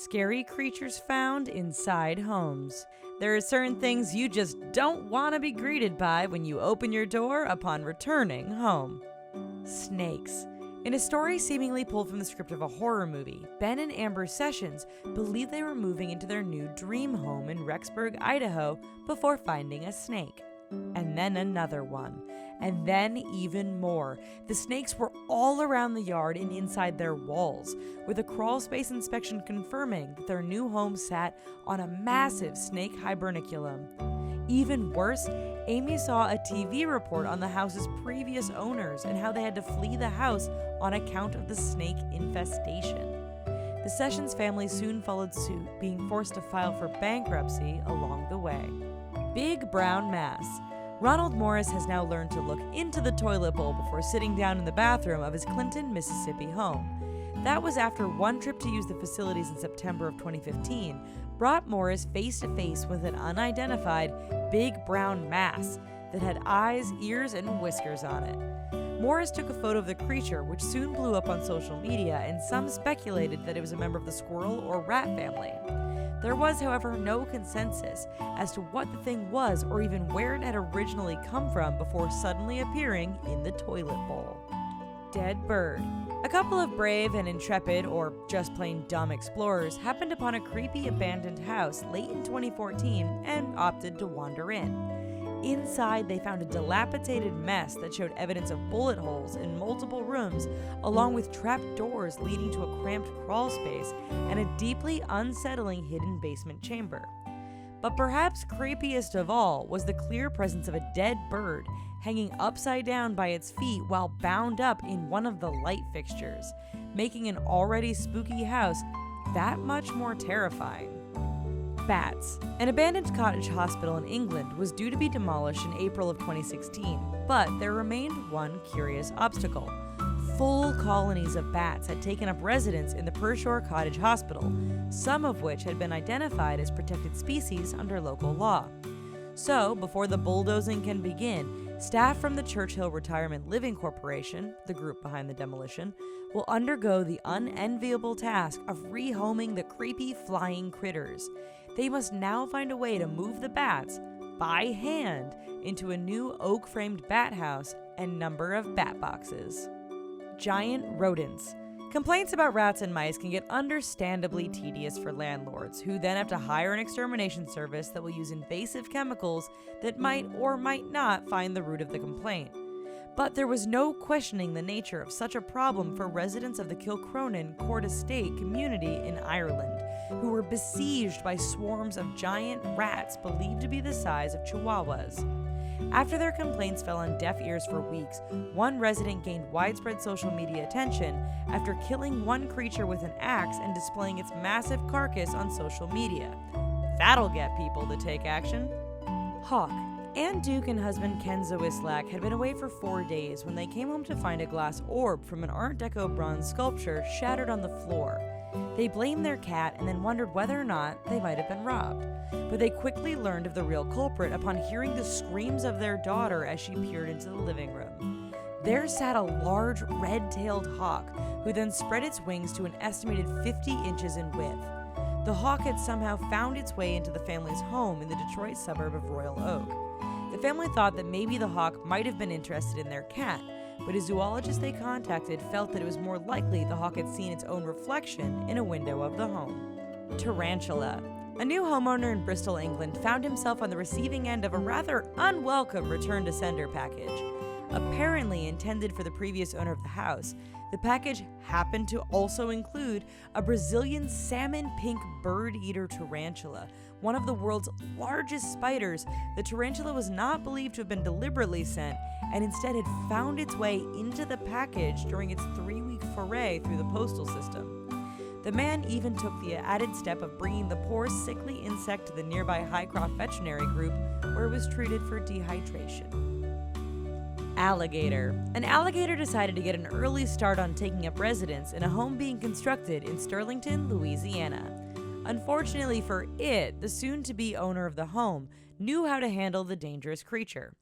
Scary creatures found inside homes. There are certain things you just don't want to be greeted by when you open your door upon returning home. Snakes. In a story seemingly pulled from the script of a horror movie, Ben and Amber Sessions believed they were moving into their new dream home in Rexburg, Idaho, before finding a snake. And then another one. And then even more. The snakes were all around the yard and inside their walls, with a crawl space inspection confirming that their new home sat on a massive snake hibernaculum. Even worse, Amy saw a TV report on the house's previous owners and how they had to flee the house on account of the snake infestation. The Sessions family soon followed suit, being forced to file for bankruptcy along the way. Big brown mass. Ronald Morris has now learned to look into the toilet bowl before sitting down in the bathroom of his Clinton, Mississippi home. That was after one trip to use the facilities in September of 2015 brought Morris face to face with an unidentified big brown mass that had eyes, ears, and whiskers on it. Morris took a photo of the creature, which soon blew up on social media, and some speculated that it was a member of the squirrel or rat family. There was, however, no consensus as to what the thing was or even where it had originally come from before suddenly appearing in the toilet bowl. Dead bird. A couple of brave and intrepid, or just plain dumb explorers happened upon a creepy abandoned house late in 2014 and opted to wander in. Inside, they found a dilapidated mess that showed evidence of bullet holes in multiple rooms, along with trap doors leading to a cramped crawl space and a deeply unsettling hidden basement chamber. But perhaps creepiest of all was the clear presence of a dead bird hanging upside down by its feet while bound up in one of the light fixtures, making an already spooky house that much more terrifying. Bats. An abandoned cottage hospital in England was due to be demolished in April of 2016, but there remained one curious obstacle. Full colonies of bats had taken up residence in the Pershore Cottage Hospital, some of which had been identified as protected species under local law. So, before the bulldozing can begin, staff from the Churchill Retirement Living Corporation, the group behind the demolition, will undergo the unenviable task of rehoming the creepy flying critters. They must now find a way to move the bats, by hand, into a new oak-framed bat house and number of bat boxes. Giant rodents. Complaints about rats and mice can get understandably tedious for landlords, who then have to hire an extermination service that will use invasive chemicals that might or might not find the root of the complaint. But there was no questioning the nature of such a problem for residents of the Kilcronan Court Estate community in Ireland, who were besieged by swarms of giant rats believed to be the size of chihuahuas. After their complaints fell on deaf ears for weeks, one resident gained widespread social media attention after killing one creature with an axe and displaying its massive carcass on social media. That'll get people to take action. Hawk. Ann Duke and husband Ken Zawislak had been away for 4 days when they came home to find a glass orb from an Art Deco bronze sculpture shattered on the floor. They blamed their cat and then wondered whether or not they might have been robbed. But they quickly learned of the real culprit upon hearing the screams of their daughter as she peered into the living room. There sat a large red-tailed hawk, who then spread its wings to an estimated 50 inches in width. The hawk had somehow found its way into the family's home in the Detroit suburb of Royal Oak. The family thought that maybe the hawk might have been interested in their cat, but a zoologist they contacted felt that it was more likely the hawk had seen its own reflection in a window of the home. Tarantula. A new homeowner in Bristol, England found himself on the receiving end of a rather unwelcome return-to-sender package. Apparently intended for the previous owner of the house, the package happened to also include a Brazilian salmon pink bird-eater tarantula, one of the world's largest spiders. The tarantula was not believed to have been deliberately sent, and instead had found its way into the package during its 3-week foray through the postal system. The man even took the added step of bringing the poor sickly insect to the nearby Highcroft Veterinary Group, where it was treated for dehydration. Alligator. An alligator decided to get an early start on taking up residence in a home being constructed in Sterlington, Louisiana. Unfortunately for it, the soon-to-be owner of the home knew how to handle the dangerous creature.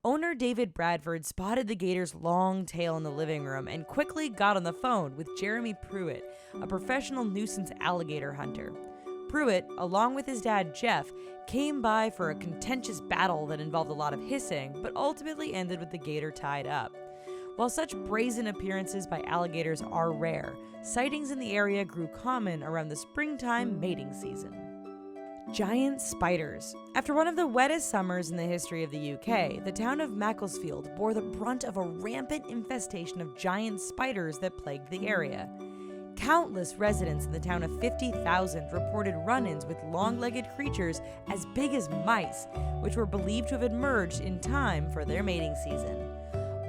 Owner David Bradford spotted the gator's long tail in the living room and quickly got on the phone with Jeremy Pruitt, a professional nuisance alligator hunter. Pruitt, along with his dad Jeff, came by for a contentious battle that involved a lot of hissing, but ultimately ended with the gator tied up. While such brazen appearances by alligators are rare, sightings in the area grew common around the springtime mating season. Giant spiders. After one of the wettest summers in the history of the UK, the town of Macclesfield bore the brunt of a rampant infestation of giant spiders that plagued the area. Countless residents in the town of 50,000 reported run-ins with long-legged creatures as big as mice, which were believed to have emerged in time for their mating season.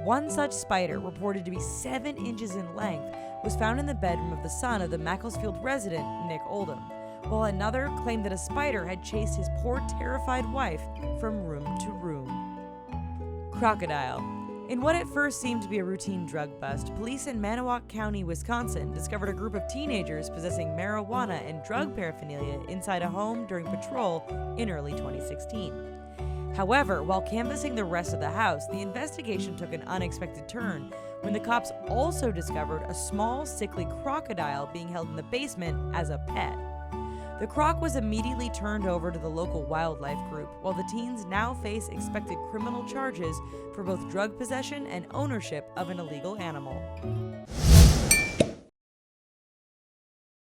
One such spider, reported to be 7 inches in length, was found in the bedroom of the son of the Macclesfield resident, Nick Oldham, while another claimed that a spider had chased his poor terrified wife from room to room. Crocodile. In what at first seemed to be a routine drug bust, police in Manawak County, Wisconsin discovered a group of teenagers possessing marijuana and drug paraphernalia inside a home during patrol in early 2016. However, while canvassing the rest of the house, the investigation took an unexpected turn when the cops also discovered a small, sickly crocodile being held in the basement as a pet. The croc was immediately turned over to the local wildlife group, while the teens now face expected criminal charges for both drug possession and ownership of an illegal animal.